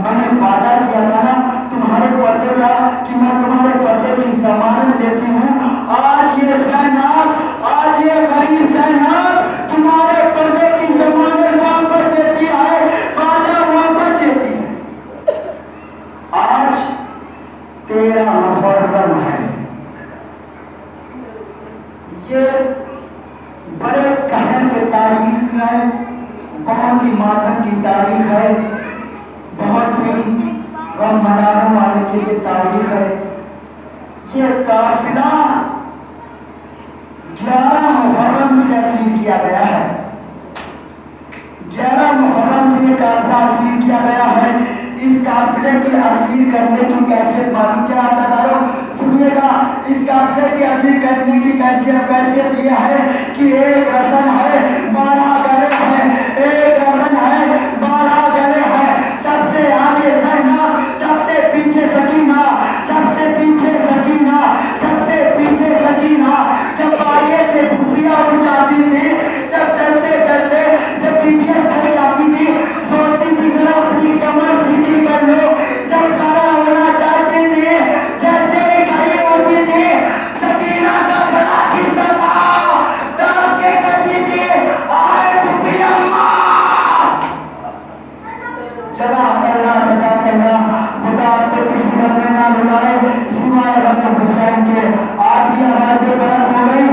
میں نے وعدہ کیا تھا نا تمہارے پردے کا کہ میں تمہارے پردے کی ضمانت لیتی ہوں. آج یہ زینب، آج یہ غریب زینب تمہارے پردے کی ضمانت واپس دیتی ہے، وعدہ واپس دیتی ہے. آج 13 محرم ہے. یہ بڑے قہر کی تاریخ ہے، بہت ہی ماتم کی تاریخ ہے، بہت ہی غم منانے والے کے لیے تاریخ ہے. یہ قافلہ 11 محرم سے اسیر کیا گیا ہے. 11 محرم سے یہ قافلہ اسیر کیا گیا ہے. اس قافلے کے اسیر کرنے کی کیفیت معلوم کیا عزادارو؟ سنیے گا. اس قافلے کے اسیر کرنے کی کیفیت یہ ہے کہ ایک رسن ہے 12 گلے ہیں، ایک رسن ہے 12 گلے ہیں. سب سے آگے زینب، سب سے پیچھے سکینہ، سب سے پیچھے سکینہ، سب سے پیچھے سکینہ. جب آگے سے پھوپھیاں اڑ جاتی تھی، جب چلتے چلتے جب بیبیاں تھک جاتی تھی، سوچتی تھی ذرا اپنی کمر سیدھی کر لو. جب کھڑا ہونا چاہتی تھی، جیسے ہی کھڑی ہوتی تھی سکینہ کا گلا کھنچتا تھا، تڑپ کے کہتی تھی آئے پھوپھی اماں. جزاک اللہ خدا آپ کو کسی غم میں نہ رلائے سوائے غم حسین کے. آپ کی آوازیں بلند ہو گئی،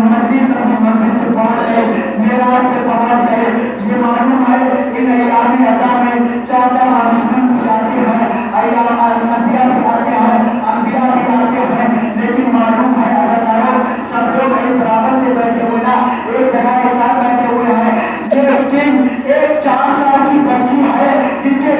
مجلس اپنی مسجد پہ پہنچ گئے، میراج پہ پہنچ گئے. یہ معلوم ہے ان ایام ازاں میں 14 معصومین بھی آتے ہیں، ایام انبیاء بھی آتے ہیں، انبیاء بھی آتے ہیں، لیکن معلوم ہے عزیزانو سب لوگ ایک برابر سے بیٹھے ہوئے نا، ایک جگہ کے ساتھ بیٹھے ہوئے ہیں. لیکن ایک 4 سال کی بچی ہے جس کے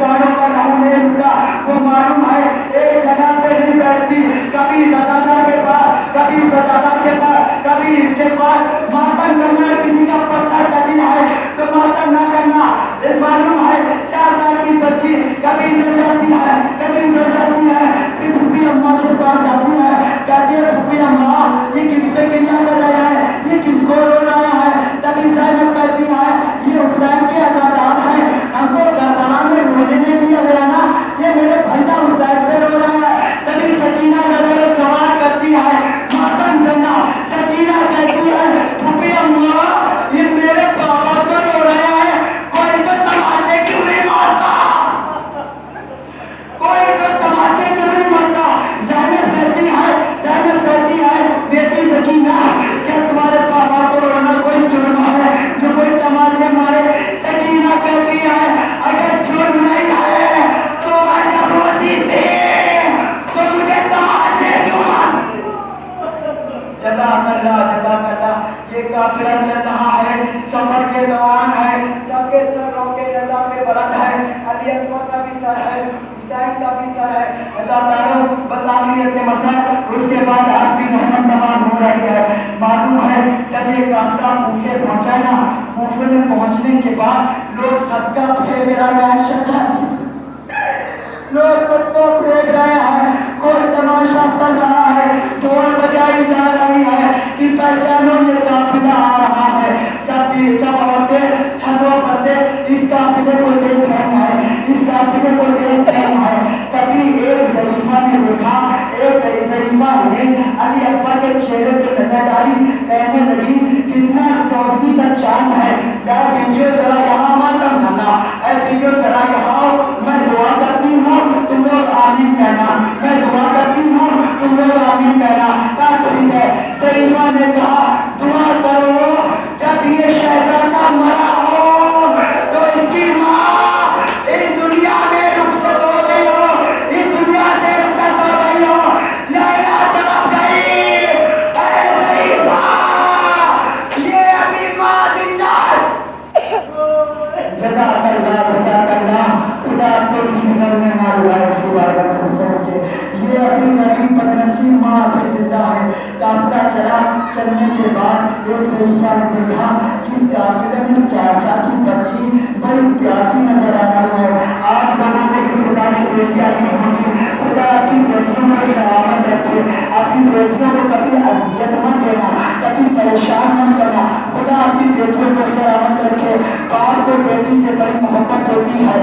کانوں کا نام نہیں اٹھتا، وہ معلوم ہے ایک جگہ پہ نہیں بیٹھتی. کبھی ززادہ کے پاس، کبھی ززادہ کے پاس، کبھی اس کے پاس. ماتم کرنا ہے کسی کا پتھر ڈلی ہے تو ماتم نہ کرنا. معلوم ہے 4 سال کی بچی کبھی ادھر جاتی ہے، کبھی ادھر جاتی ہے، پھر پھوپھی اماں کے پاس جاتی ہے، کہتی ہے پھوپھی اماں یہ کس پہ گریہ کر رہا ہے، یہ کس کو رو رہا ہے. تبھی زینب کہتی ہے یہ حسین کے عزادار ہیں، ہم کو کربلا میں رونے نہیں دیا گیا نا، یہ میرے بھیا حسین پہ رو رہا ہے. تبھی سکینہ سے سوال کرتی ہے ماتم کرنا. سکینہ کہتی ہے پھوپھی اماں یہ میرے بابا کو رو رہے ہیں، کوئی تو تماچے کیوں نہیں مارتا، کوئی تو تماچے کیوں نہیں مارتا. زینب کہتی ہے بیٹی سکینہ کیا تمہارے بابا کو رونا کوئی جرم ہے جو کوئی تماچے مارے؟ سکینہ کہتی ہے اگر جرم نہیں ہے تو میں جب روتی تھی تو مجھے تماچے کیوں مارے؟ جزاک اللہ. یہ قافلہ چل رہا ہے، سفر کے دوران ہے، سب کے سروں کے نظام میں بلند ہے. علی اکبر کا بھی سر ہے، حسین کا بھی سر ہے. عزادارو بس آخریت کے مسئلہ اس کے بعد آپ بھی محمد تمام ہو رہی ہے. معلوم ہے جب یہ قافلہ کوفے پہنچا نا، کوفے میں پہنچنے کے بعد لوگ صدقہ پھینک رہے ہیں، لوگ صدقہ پھینک رہے ہیں، کوئی تماشا کر رہا ہے، ڈھول بجائی جا رہی ہے کہ پہچانو یہ قافلہ آ رہا ہے. سب عورتیں چھتوں پر سے اس قافلے کو دیکھ رہی ہیں، اس قافلے کو دیکھ رہی ہیں. تبھی ایک ضعیفہ نے دیکھا، ایک ضعیفہ نے علی اکبر کے چہرے پہ نظر ڈالی، کہنے لگی کتنا چودھری کا چاند ہے، اے بیٹیو ذرا یہاں ماتم کرنا، اے بیٹیو ذرا یہاں، میں دعا کرتی ہوں تم لوگ آمین کہنا، میں دعا کرتی ہوں تم لوگ آمین کہنا. کہا ٹھیک ہے. ضعیفہ نے کہا دعا کرو جب یہ شہزادہ مرا ہو تو اس کی ماں اس دنیا میں رخصت ہو گئی ہو، اس دنیا سے رخصت ہو گئی ہو. لیلا تڑپ گئی، اے ضعیفہ یہ ابھی ماں زندہ ہے. جزاک اللہ خدا آپ کو کسی گھر میں نہ روائے سوائے غم حسین کے. یہ ابھی نبی بدنصیب ماں ابھی زندہ ہے. قافلہ چلا، چلنے کے بعد ایک ضعیفہ نے دیکھا اس قافلے میں 4 سال کی بچی بڑی پیاسی نظر آ رہی ہے. آپ لوگوں کو بھی خدا کی بیٹیاں دی ہوگی، خدا اپنی بیٹیوں کو سلامت رکھے، اپنی بیٹیوں کو کبھی اذیت نہ دینا، کبھی پریشان نہ کرنا. خدا اپنی بیٹیوں کو سلامت رکھے. باپ کو بیٹی سے بڑی محبت ہوتی ہے،